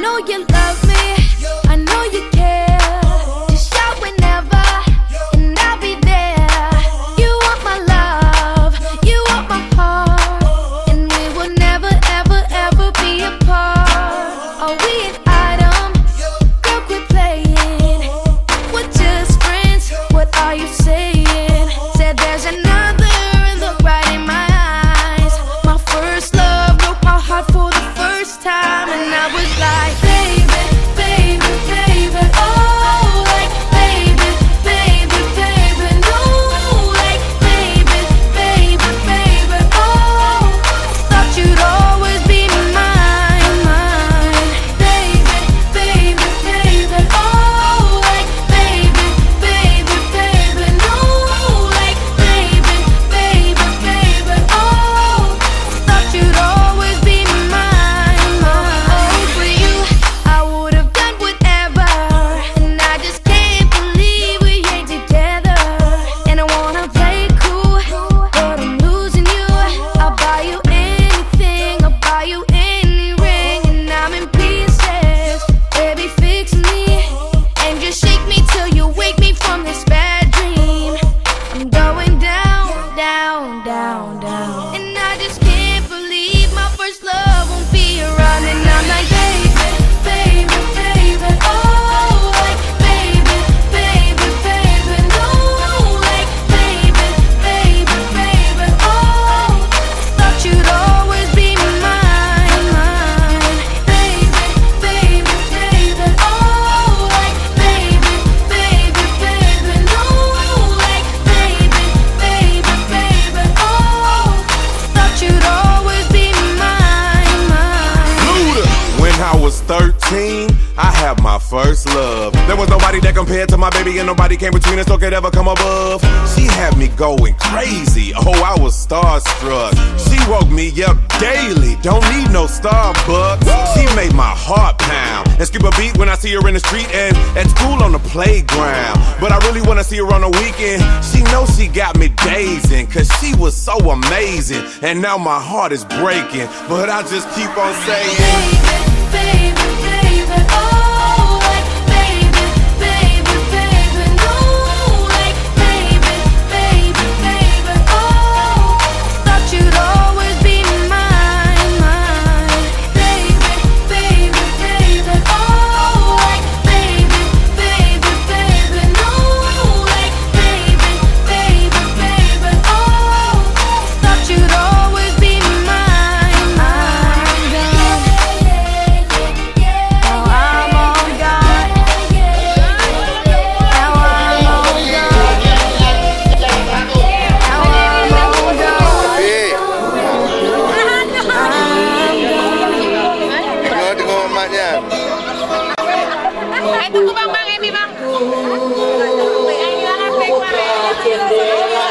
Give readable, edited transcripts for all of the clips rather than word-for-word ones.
know you love me, I know you care. Just shout whenever, and I'll be there. You want my love, you want my heart, and we will never, ever, ever be apart. Are we an item? Girl, quit playing. We're just friends, what are you saying? Said there's another, and look right in my eyes. My first love broke my heart for the first time, and I was like, baby, baby, baby, oh, like, baby, baby, baby, no, like, baby, baby, baby, oh, thought you'd always be mine, mine, baby, baby, baby, oh, like, baby, baby, baby, no, like, baby, baby, baby, oh, thought you'd always be mine, mine. For you, I would have done whatever, and I just can't believe we ain't together. And I wanna play cool, but I'm losing you. I'll buy you anything, I'll buy you any ring, and I'm in pieces. Baby, fix me, and just shake me till you wake me from this bad dream. I'm going down, down, down, down, and I just can't believe my first love won't be around. And I'm like, baby, baby, baby, oh, like, baby, baby, baby, no, like, baby, baby, baby, oh, thought you'd always be mine, mine, baby, baby, baby, oh, like, baby, baby, baby, no, like, baby, baby, baby, oh, thought you'd always be mine, mine. Luda. When I was 13, I had my first love. There was nobody that compared to my baby, and nobody came between us or could ever come above. She had me going crazy, oh, I was starstruck. She woke me up daily, don't need no Starbucks. She made my heart pound and skip a beat when I see her in the street and at school on the playground. But I really wanna see her on the weekend. She knows she got me dazing, cause she was so amazing. And now my heart is breaking, but I just keep on saying, Baby, baby, oh, like, baby, baby, baby, no, like, baby, baby, baby, oh, thought you'd always be mine, mine, baby, baby, baby, oh, like, baby, baby, baby, no, like, baby, baby, baby, oh, thought you'd always be mine, mine. Now I'm on God. Now I'm on God. Now I'm on God. Ano ko man yan? Ito ko bang Mang Emi, Bang? Ay, ilangan pek pa rin.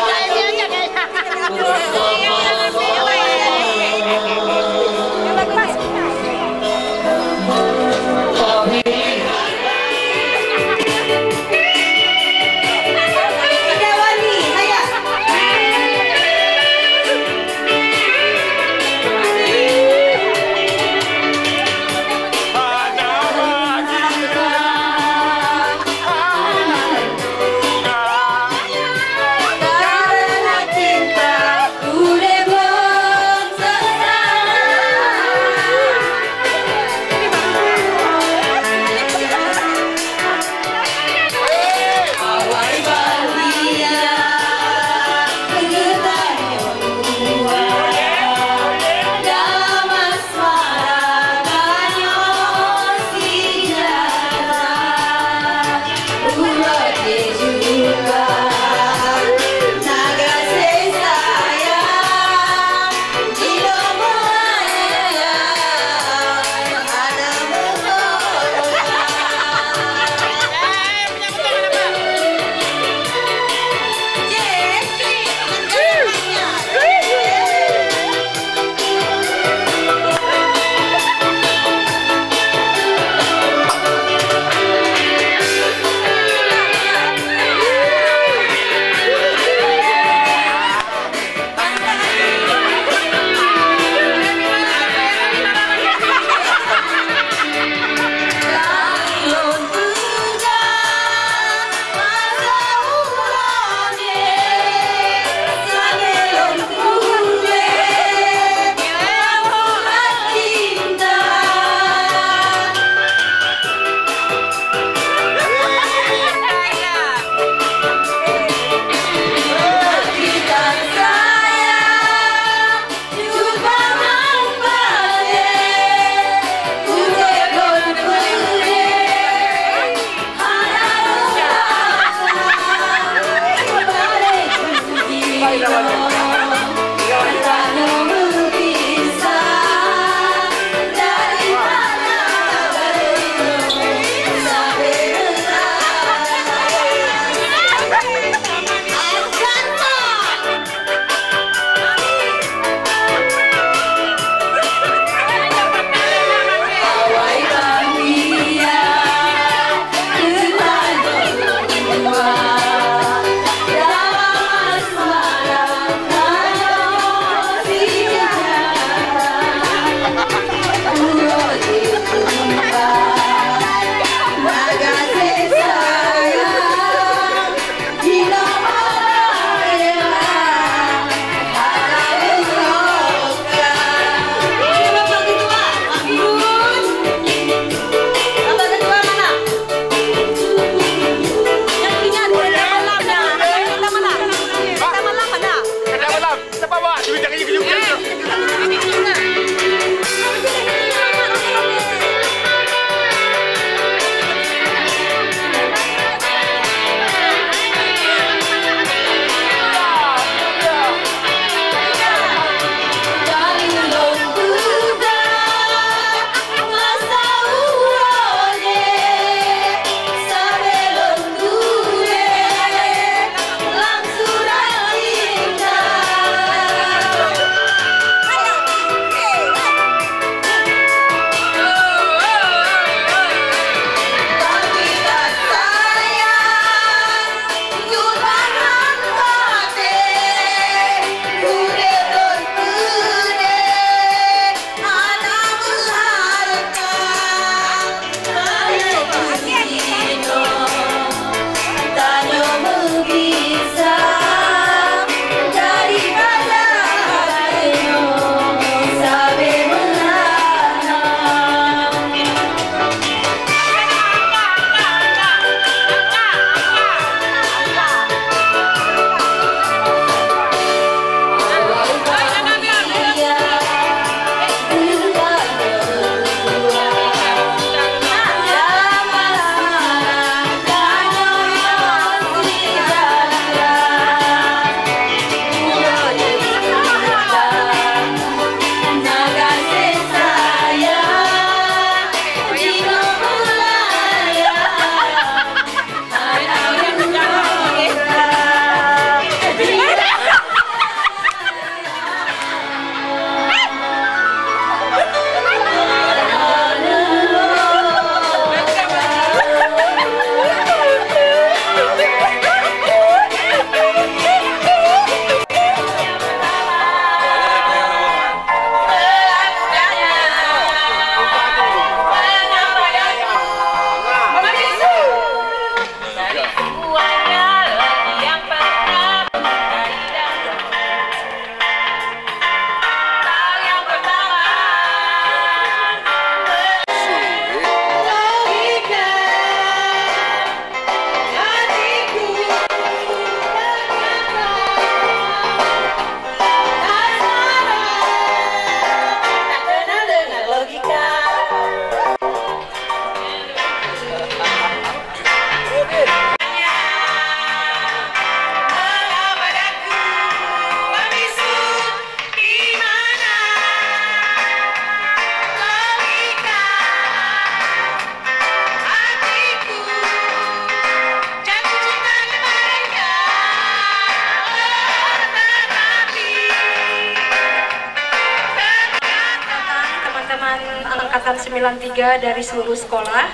rekan-rekan angkatan 93 dari seluruh sekolah.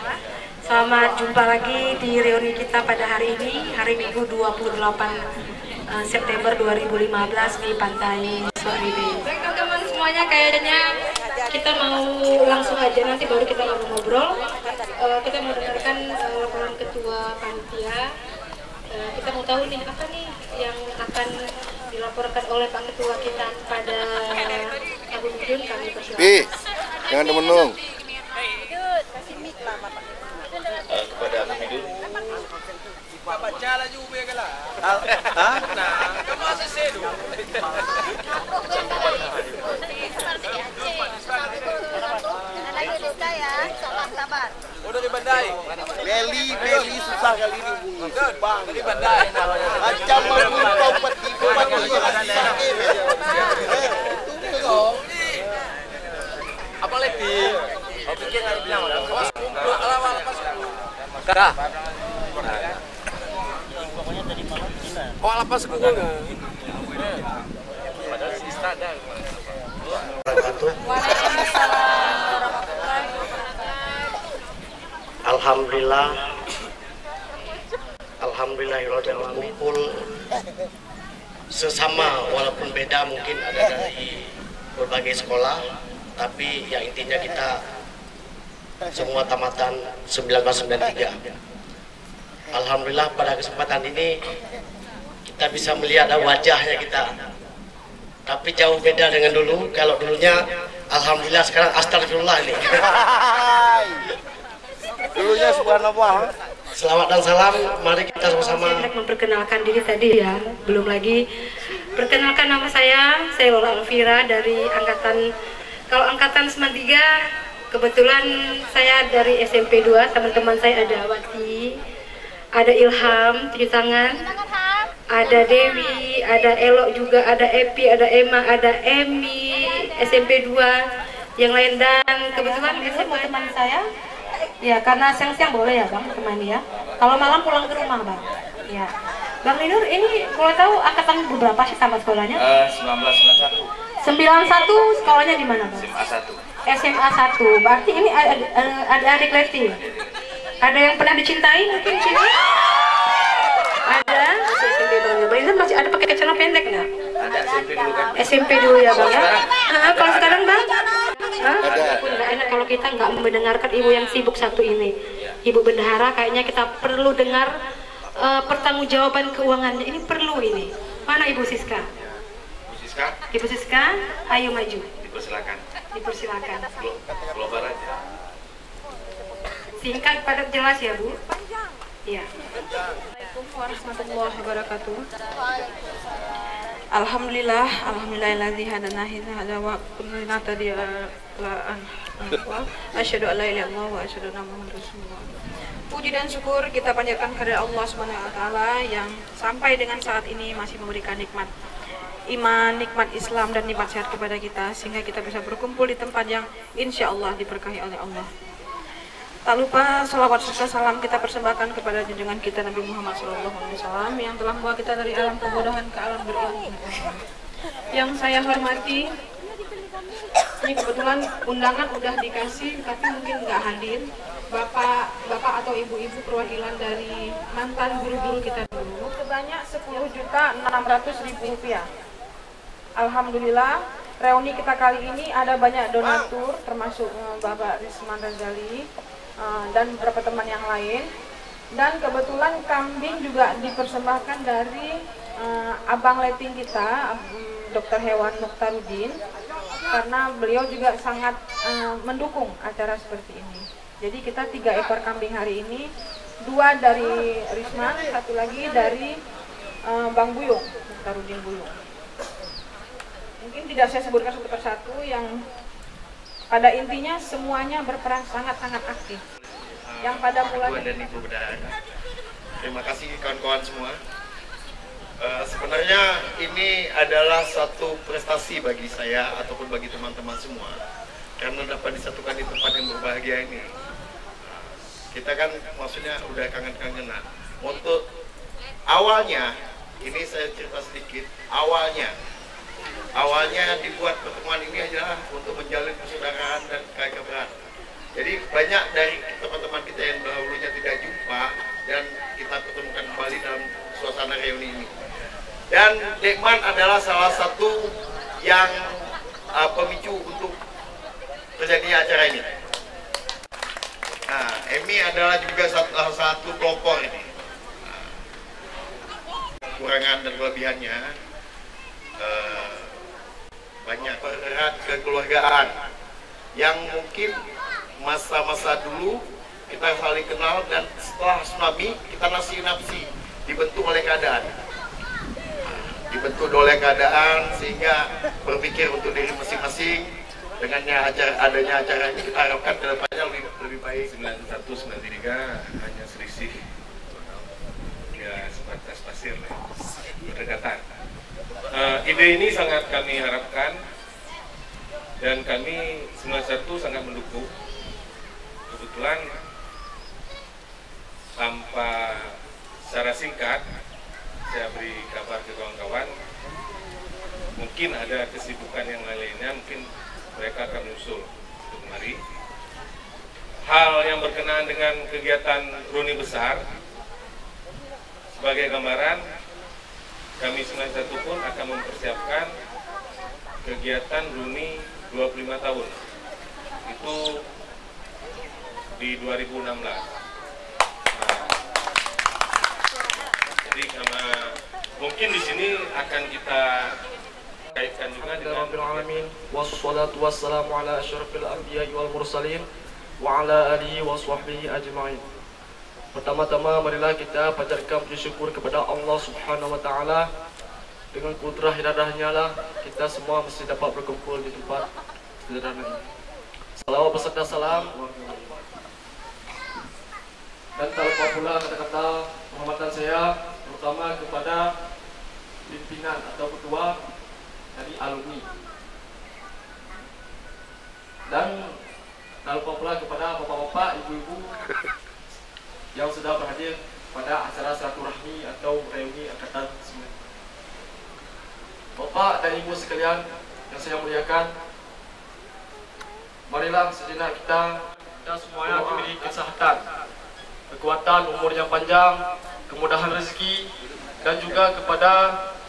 Selamat jumpa lagi di reuni kita pada hari ini, hari Minggu 28 September 2015 di Pantai Soride. Baik teman-teman semuanya, kayaknya kita mau langsung aja, nanti baru kita ngobrol. Kita mau dengarkan laporan ketua panitia. Kita mau tahu nih apa nih yang akan dilaporkan oleh Pak Ketua kita pada Abu Midun. Kami persilakan. Jangan temenung. Kepada Abu Midun. Beli susah kali ini bunyi. Bang, dari bandai. Macam mau peti Apa lagi? Oke, nggak bilang dah. Oh, apa sekuku? Padahal sista ada. Alhamdulillah kumpul sesama walaupun beda, mungkin ada dari berbagai sekolah, tapi yang intinya kita semua tamatan 1993. Alhamdulillah pada kesempatan ini kita bisa melihat wajahnya kita, tapi jauh beda dengan dulu. Kalau dulunya alhamdulillah, sekarang astagfirullah ini. Dulunya subhanallah. Selamat dan salam, mari kita sama-sama. Saya memperkenalkan diri tadi ya, belum lagi perkenalkan nama saya Lola Alvira dari angkatan, kalau angkatan 93 kebetulan saya dari SMP 2, teman-teman saya ada Wati, ada Ilham 7 tangan, ada Dewi, ada Elok juga, ada Epi, ada Emma, ada Emi SMP 2 yang lain, dan kebetulan SMA teman saya. Ya, karena siang-siang boleh ya Bang temani ya. Kalau malam pulang ke rumah Bang. Ya. Bang Linur, ini boleh tahu angkatan berapa sih sama sekolahnya? 1991. 91 sekolahnya di mana Bang? SMA 1. SMA 1. Berarti ini ada adik Leti. Ada yang pernah dicintai mungkin sini? Ada. SMP Bang. Bang Linur masih ada pakai celana pendek nggak? Ada SMP dulu kan? SMP dulu ya Bang ya. Kalau sekarang Bang? Ada. Nggak enak kalau kita nggak mendengarkan ibu yang sibuk satu ini, Ibu Bendahara. Kayaknya kita perlu dengar pertanggungjawaban keuangannya. Ini perlu ini. Mana Ibu Siska? Bu Siska, Ibu Siska, ayo maju. dipersilakan. Dipersilakan. Global aja. Singkat, padat, jelas ya Bu. Iya. Assalamualaikum warahmatullahi wabarakatuh. Alhamdulillahilladzi hadana hada wa kunna tadiya asyhadu an la ilaha illallah wa asyhadu anna muhammadar rasulullah. Puji dan syukur kita panjatkan kepada Allah Subhanahu wa taala yang sampai dengan saat ini masih memberikan nikmat iman, nikmat Islam dan nikmat sehat kepada kita, sehingga kita bisa berkumpul di tempat yang insya Allah diberkahi oleh Allah. Tak lupa salawat serta salam kita persembahkan kepada junjungan kita Nabi Muhammad SAW yang telah membawa kita dari alam kebodohan ke alam berilmu. Yang saya hormati, ini kebetulan undangan udah dikasih tapi mungkin nggak hadir, bapak atau ibu-ibu perwakilan dari mantan guru-guru kita dulu, sebanyak 10.600.000 rupiah. Alhamdulillah, reuni kita kali ini ada banyak donatur, termasuk Bapak Risman Razali dan beberapa teman yang lain. Dan kebetulan kambing juga dipersembahkan dari abang letting kita, Dr. Hewan Mukhtarudin, karena beliau juga sangat mendukung acara seperti ini. Jadi kita 3 ekor kambing hari ini, 2 dari Risman, 1 lagi dari Bang Buyung, Mukhtarudin Buyung. Mungkin tidak saya sebutkan satu persatu, yang pada intinya semuanya berperan sangat-sangat aktif. Yang pada mulanya dan Ibu Bendahara. Terima kasih kawan-kawan semua. Sebenarnya ini adalah satu prestasi bagi saya ataupun bagi teman-teman semua, karena dapat disatukan di tempat yang berbahagia ini. Kita kan maksudnya udah kangen-kangenan. Untuk awalnya, ini saya cerita sedikit. Awalnya Awalnya dibuat pertemuan ini adalah untuk menjalin persaudaraan dan keakraban. Jadi banyak dari teman-teman kita yang dahulunya tidak jumpa dan kita pertemukan kembali dalam suasana reuni ini. Dan Dekman adalah salah satu yang pemicu untuk terjadinya acara ini. Nah, Emi adalah juga salah satu pelopor ini. Kekurangan dan kelebihannya banyak erat kekeluargaan yang mungkin masa-masa dulu kita saling kenal dan setelah tsunami kita nafsi dibentuk oleh keadaan. Dibentuk oleh keadaan sehingga berpikir untuk diri masing-masing. Dengannya adanya acara ini kita harapkan kedepannya lebih baik. 91-93 hanya selisih ya sebatas pasir lah, berdekatan. Ide ini sangat kami harapkan dan kami 91 sangat mendukung. Kebetulan tanpa secara singkat saya beri kabar ke kawan-kawan, mungkin ada kesibukan yang lainnya, mungkin mereka akan menyusul untuk kemari. Hal yang berkenaan dengan kegiatan reuni besar, sebagai gambaran, kami 91 pun akan mempersiapkan kegiatan reuni 25 tahun. Itu di 2016. Jadi karena mungkin di sini akan kita kaitkan juga dengan alamin wassalatu wassalamu ala asyrafil anbiya'i wal mursalin wa ala alihi wa sahbihi ajma'in. Pertama-tama marilah kita panjatkan puji syukur kepada Allah Subhanahu wa taala. Dengan kudrah iradahnya lah kita semua mesti dapat berkumpul di tempat sederhana ini. Salawat beserta salam dan tak lupa pula kata-kata penghormatan saya terutama kepada pimpinan atau ketua dari alumni, dan tak lupa pula kepada bapak-bapak, ibu-ibu yang sudah berhadir pada acara silaturahmi atau reuni angkatan 9. Bapak dan ibu sekalian yang saya muliakan, marilah sejenak kita semuanya diberi kesehatan, kekuatan, umur yang panjang, kemudahan rezeki, dan juga kepada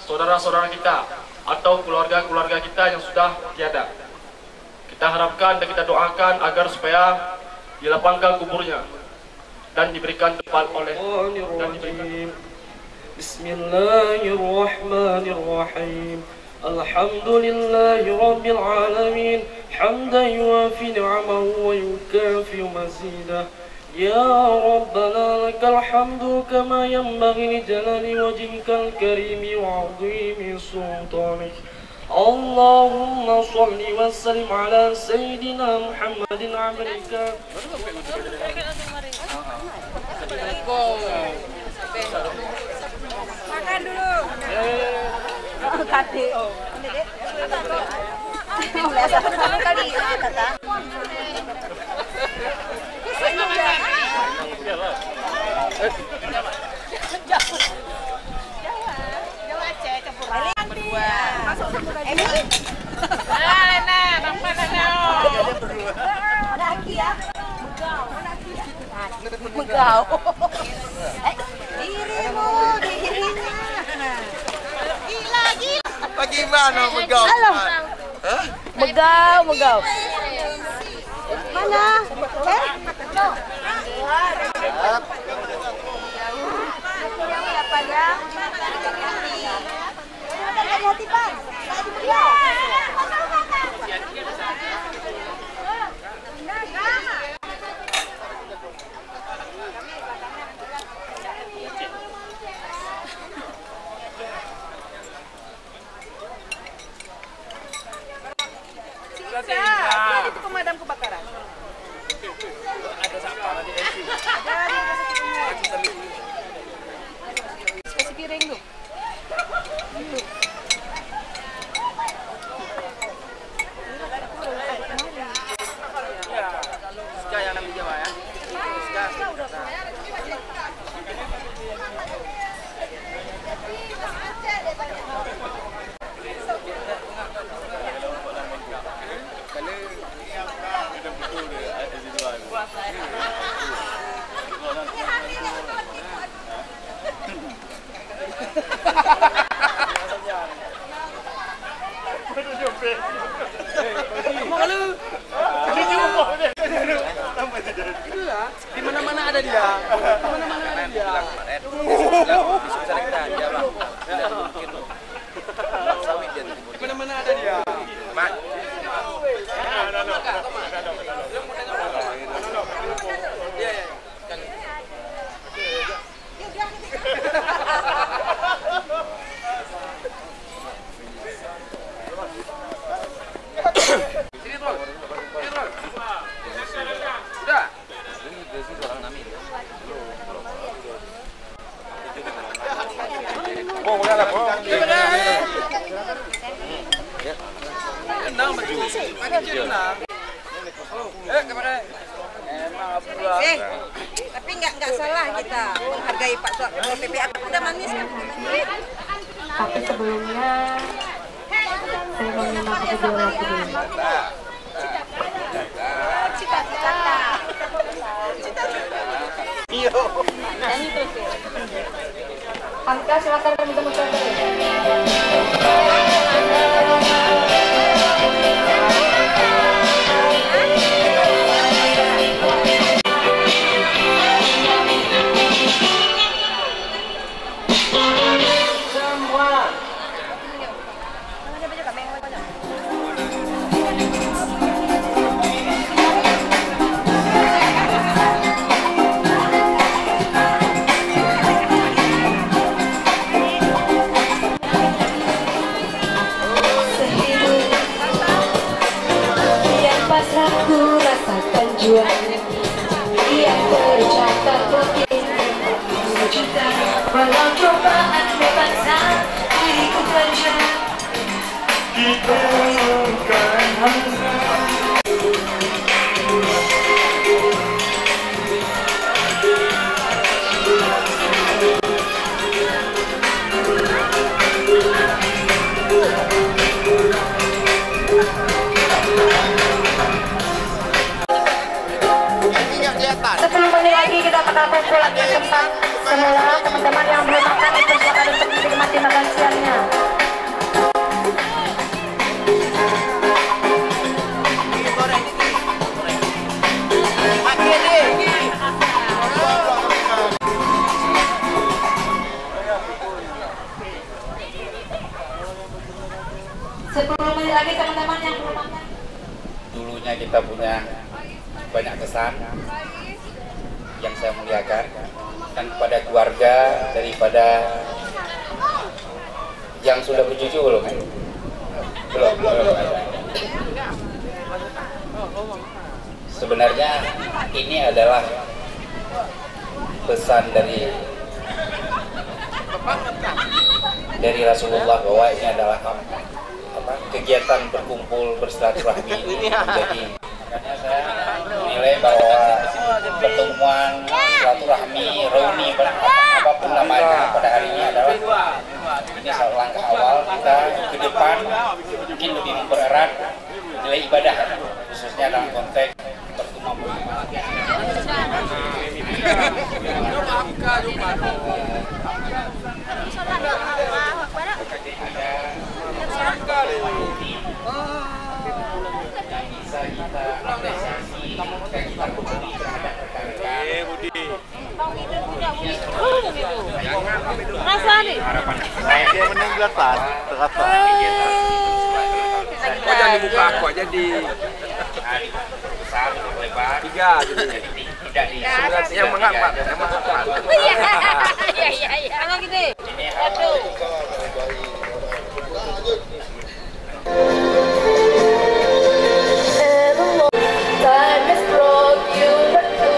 saudara-saudara kita atau keluarga-keluarga kita yang sudah tiada. Kita harapkan dan kita doakan agar supaya dilapangkan kuburnya dan diberikan tempat oleh dan diberikan. Bismillahirrahmanirrahim. Alhamdulillahi rabbil alamin. Hamdan yuwafi ni'amahu wa yukafi mazidah. Ya Rabbana lakal hamdu kama yanbaghi li jalali wajhikal karimi wa 'azimi sultanik. Allahumma shalli wa sallim ala sayyidina Muhammadin abdika. Makan dulu. Kati. Biasa pertama kali kata. Megau. Dirimu, dirinya. Gila. Bagaimana megau? Hah? Megau. Mana? Itu pemadam kebakaran. Ada siapa di MC? Ada di kasih piring tuh. Ya, Ska yang namanya Jawa ya. Ska. Di mana-mana ada dia. Di mana-mana ada dia. Di mana-mana ada dia. Tapi nggak salah kita menghargai Pak Ketua PPA. Udah manis kan? Tapi sebelumnya saya mau menyimak video lagi dulu. Angka silakan minta Aku rasakan juang yang tercatat mungkin juta walau cobaan memaksa diriku terjang kita bukan Sebelum balik lagi kita akan pulang ke tempat semula. Teman-teman yang belum makan itu silakan untuk menikmati makan siangnya. Sebelum balik lagi teman-teman yang belum makan. Dulunya kita punya banyak kesan yang saya muliakan, dan kepada keluarga daripada yang sudah bercucu belum? Belum. Sebenarnya ini adalah pesan dari Rasulullah bahwa ini adalah kegiatan berkumpul bersilaturahmi menjadi. Makanya saya menilai bahwa pertemuan silaturahmi, reuni, apapun namanya pada hari ini adalah ini langkah awal kita ke depan mungkin lebih mempererat nilai ibadah, khususnya dalam konteks pertemuan. Bisa kita apresiasi ketika kita peduli terhadap rekan-rekan. Rasa nih. Dia meninggalkan terasa. Kok jangan dibuka aku aja di besar lebar 3 jadi tidak di yang menghambat. Iya. Kalau gitu. Aduh. Time has brought you back to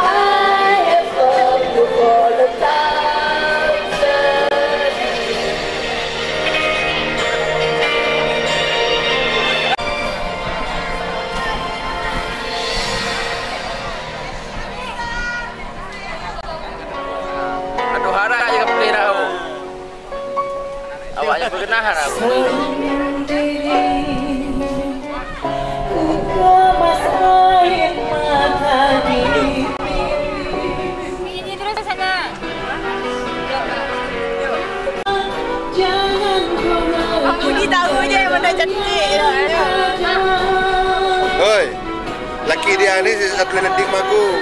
I have loved you for the thousand. Aduh harap aja ke pelirau. Awaknya berkenahan aku. Kemas air mata Laki tahu aja yang mana cantik. Oi, laki dia ni satu nanti maku.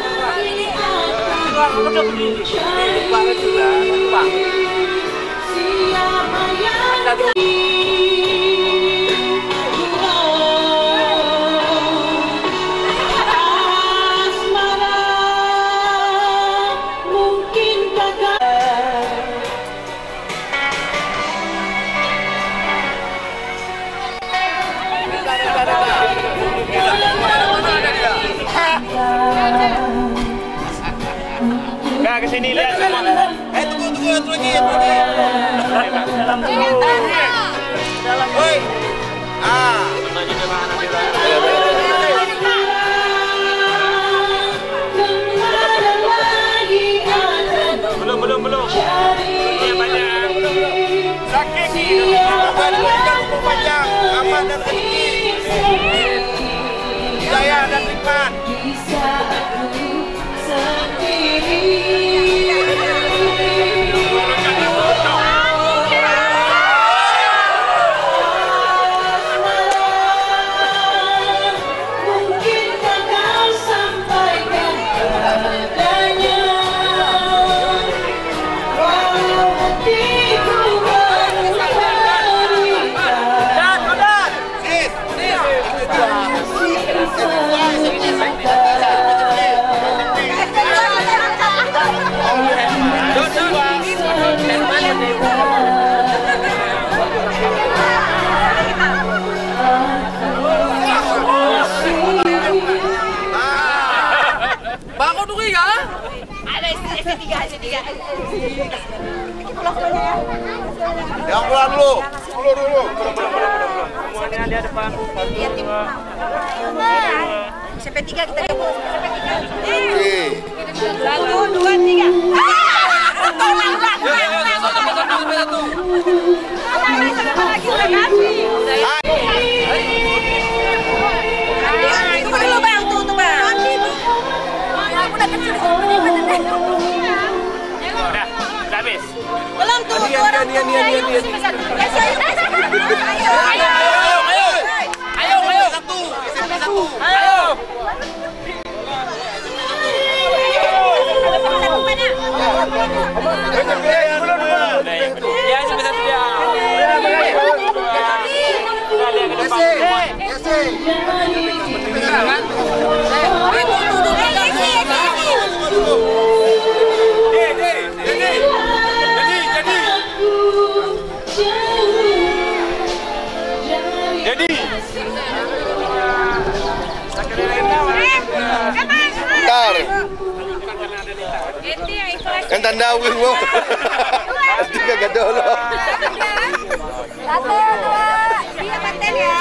Nah, kesini lihat semua. Tunggu lagi. Dalam dulu. Dalam. Woi. Belum. Ini banyak. Sakit ni. Umur panjang, aman dan rezeki. Hidayah dan nikmat. Bangun dulu ya. Ada S3. Yang pulang dulu. Dulu. Semuanya lihat depan. Sampai 3 kita gabung. Okey. 1, 2, 3. Udah habis. Belum tuh orang. Ayo. Satu. Ayo. Ya, sampai satu dia. Jadi. Bentar. Kan tanda wing mo. Tiga gaduh lo. 1, 2, 3 paten ya.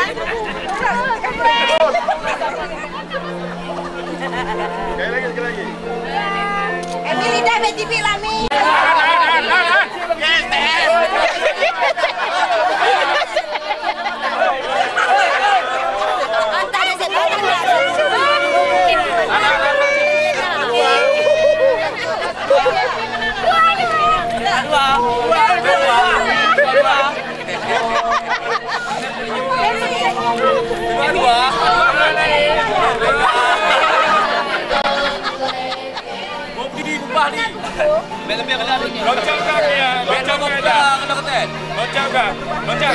Sekali lagi. Emily dah BTV Lami. Mau pergi ubah ni. Lebih kena ni. Loncang dia. Loncang dah kena keten. Loncang dah. Loncang.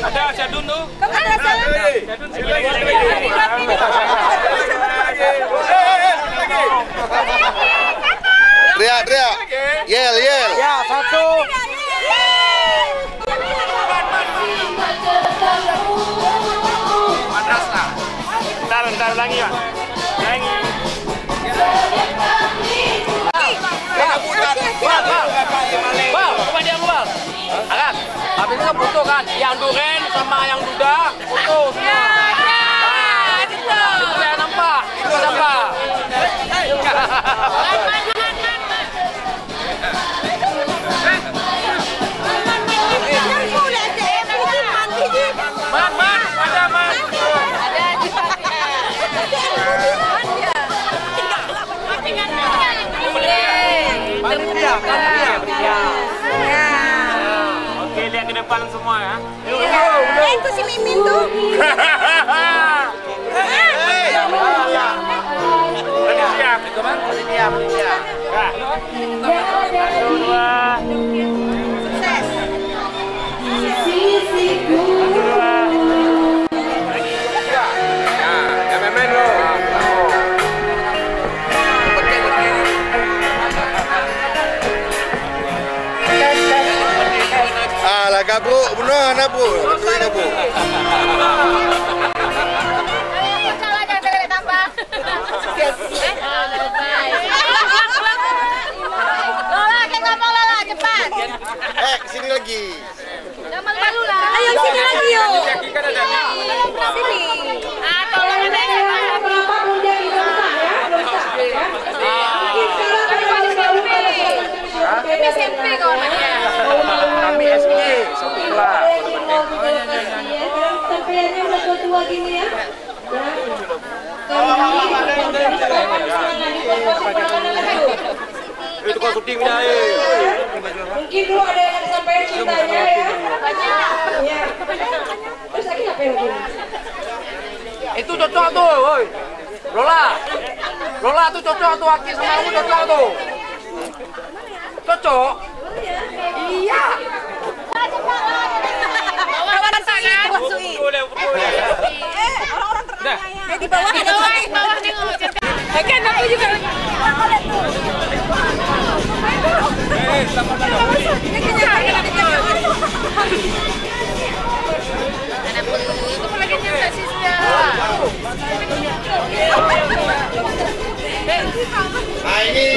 Ada Syadun tu. Teriak. Yel. Ya, satu. Madrasah. Bentar ulangi, Pak. Ulangi. Bal, coba dia Bal. Akan. Habis itu foto kan, yang duren sama yang duda foto semua. Oke, lihat ke depan semua ya. Itu si Mimin tuh. Siap, itu bang. Siap. Alah kabuk, benar nak bu, betul nak bu. Salah jangan tele tambah. Lola, kayak ngomong Lola, cepat. Kesini lagi. Jangan malu lah. Ayo sini lagi yuk. Sini. Tolong ada yang SMP kau anaknya. Kami SD, sekolah. Sampaiannya udah tua-tua gini ya. Itu kau syutingnya Mungkin dulu ada yang disampaikan cintanya ya. Banyak. Ya. Terus lagi ngapain lagi? Itu cocok tuh, woi. Lola tuh cocok tuh, Aki sama kamu cocok tuh. Cocok? Iya. Bawa tangan. Orang-orang terang ya. Di bawah tengok. Kan aku juga. Nah ini,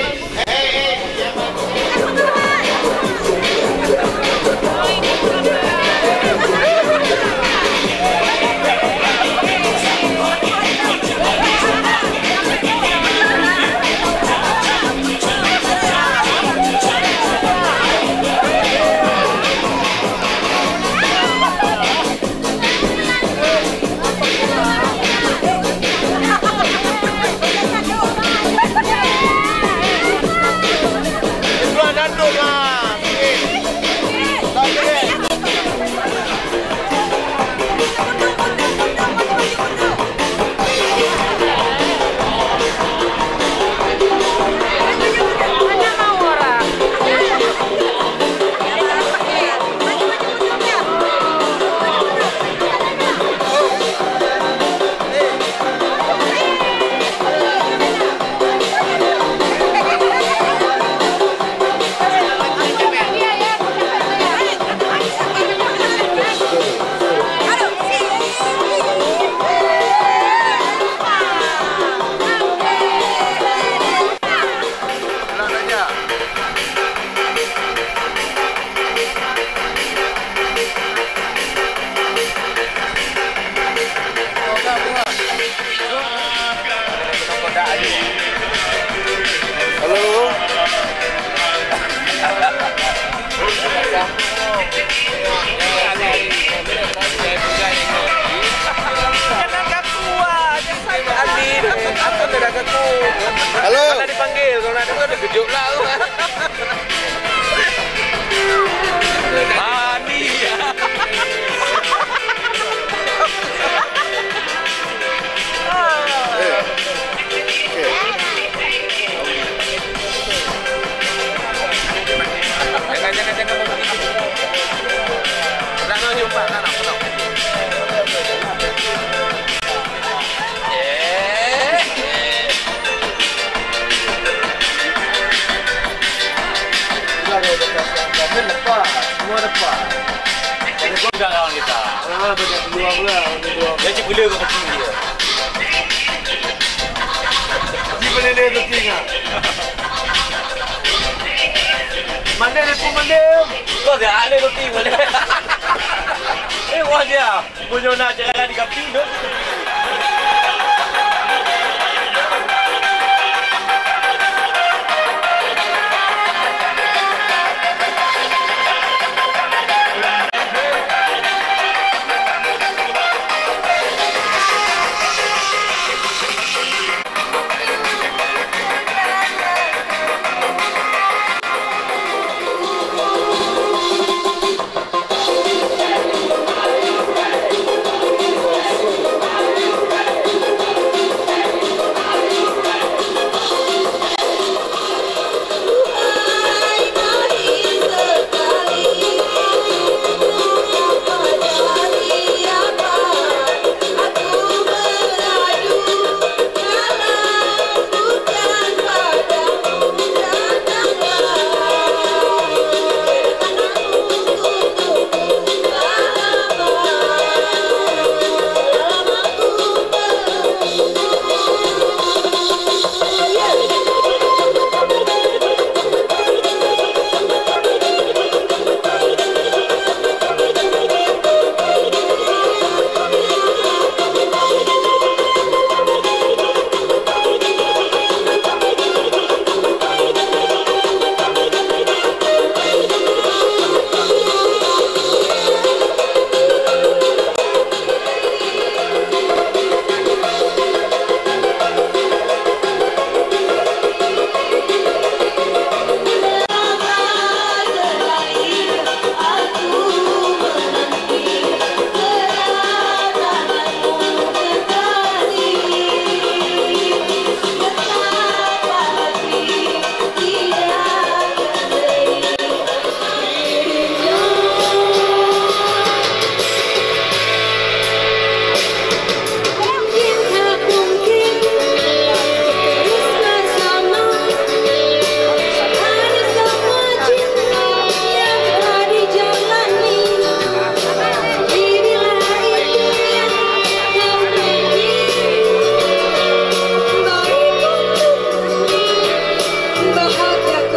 halo. Karena dipanggil, kalau ada tuh ada gejuk lah. Mandi ya. Jangan mau begitu. Udah mau jumpa kan aku tahu. Semua lepas. Ada enggak kawan kita? Banyak dua. Dia cipula ke kecil dia. Cipula dia kecil ah. Mana dia pun mandem. Kau dah ada roti mana? Wah dia punya nak jalan di kampung tu.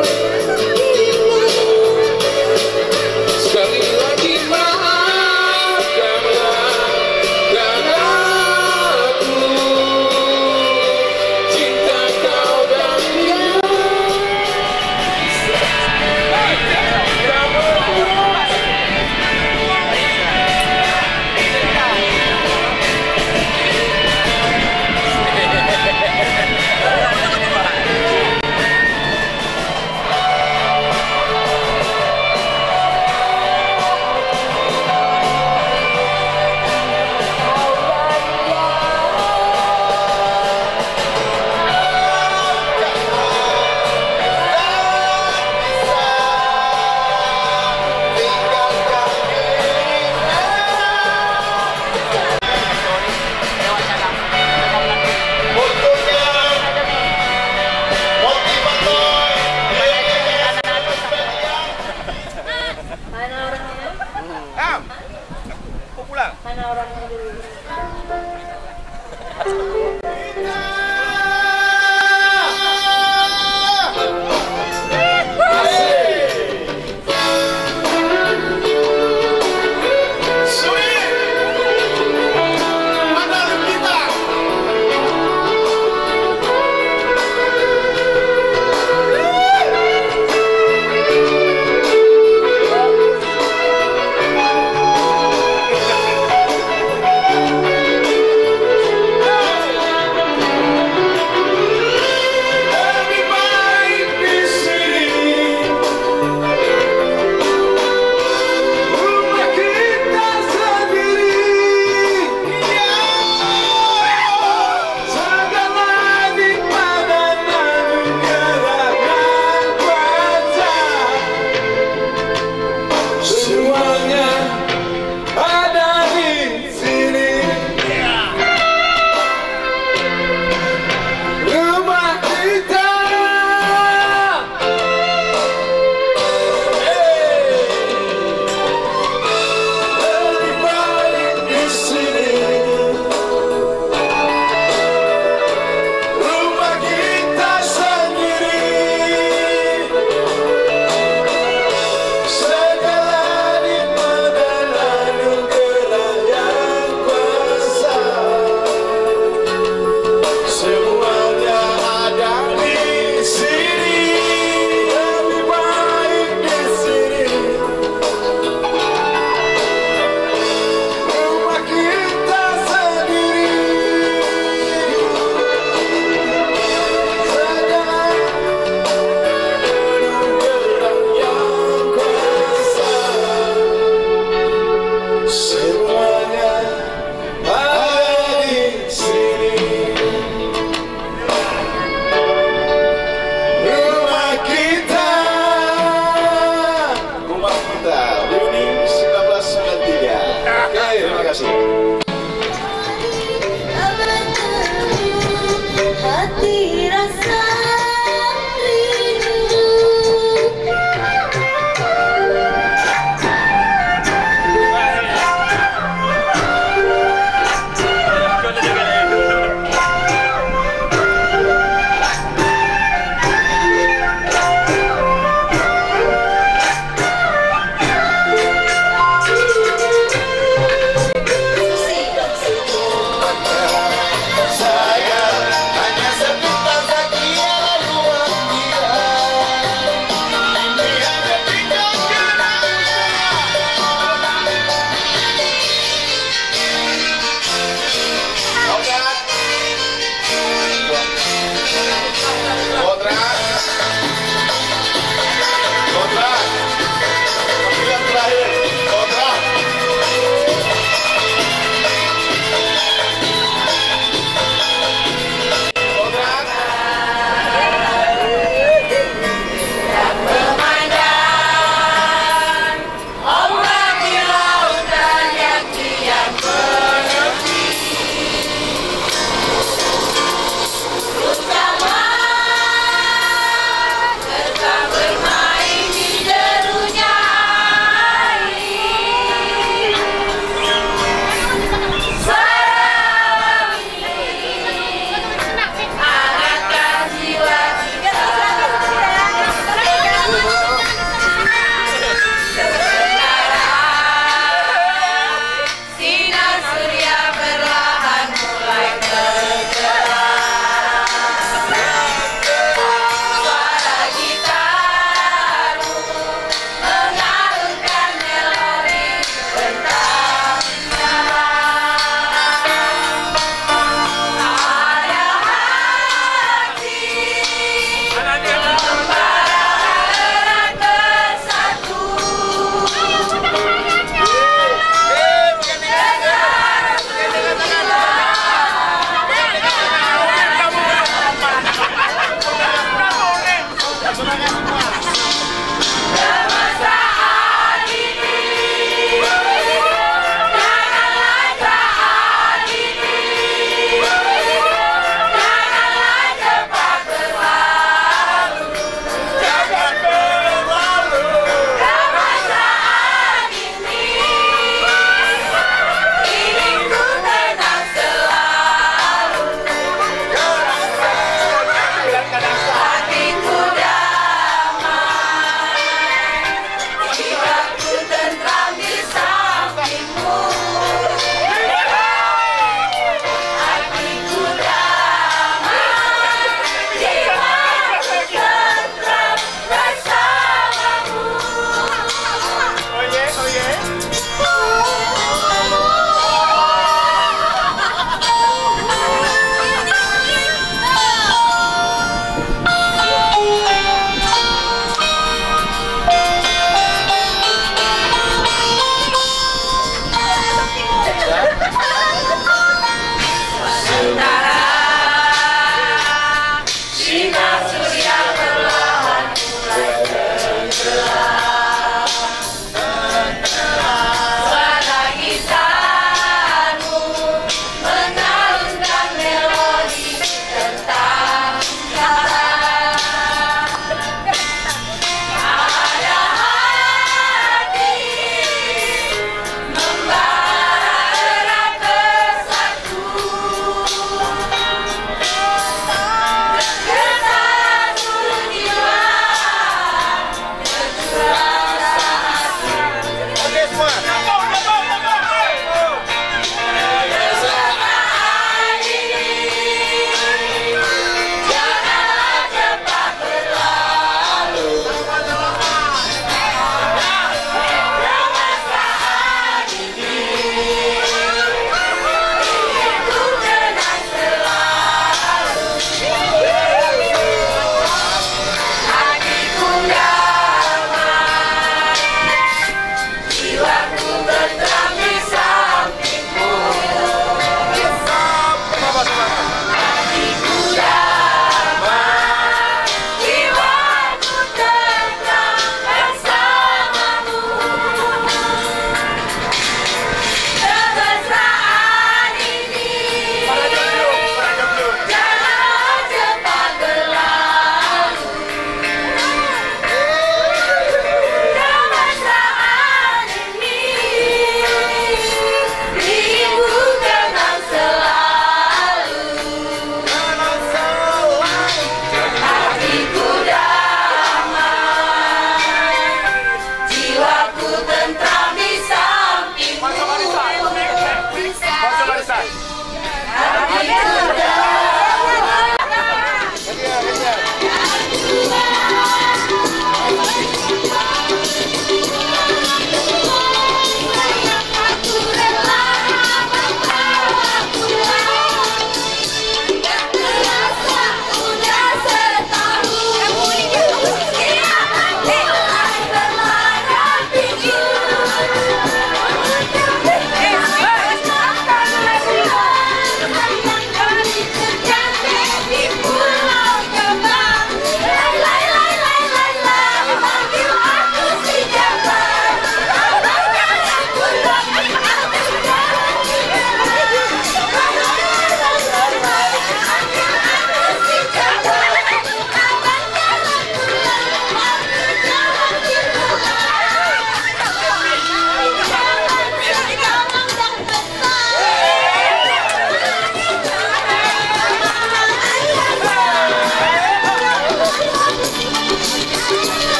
wabarakatuh.